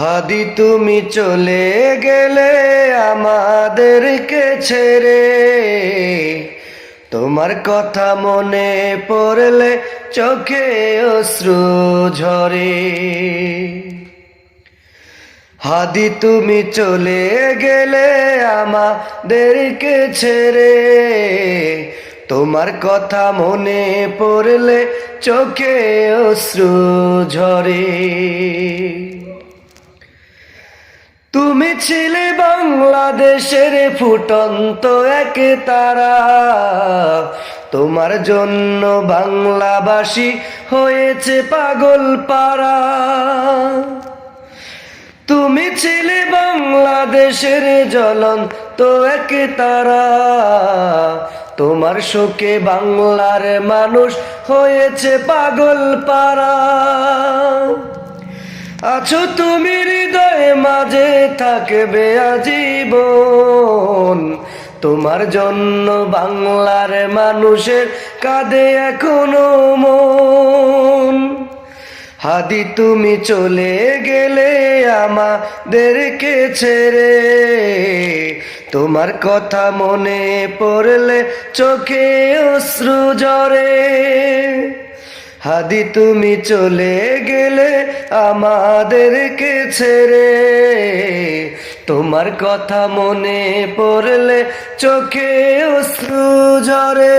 হাদি তুমি চলে গেলে আমাদেরকে ছেড়ে, তোমার কথা মনে পড়লে চোখে অশ্রু ঝরে। হাদি তুমি চলে গেলে আমাদেরকে ছেড়ে, তোমার কথা মনে পড়লে চোখে অশ্রু ঝরে। তুমি ছিলে বাংলাদেশের ফুটন্ত এক তারা, তোমার জন্য বাংলাবাসী হয়েছে পাগল পারা। তুমি ছিলে বাংলাদেশের জ্বলন্ত এক তারা, তোমার শোকে বাংলার মানুষ হয়েছে পাগল পারা। আছো তুমি হৃদয়ে মাঝে থাকবে আজীবন, তোমার জন্য বাংলার মানুষের কাঁদে এখনো মন। হাদি তুমি চলে গেলে আমাদেরকে ছেড়ে, তোমার কথা মনে পড়লে চোখে অশ্রু ঝরে। হাদি তুমি চলে গেলে আমাদেরকে ছেড়ে, তোমার কথা মনে পড়লে চোখে অশ্রু ঝরে।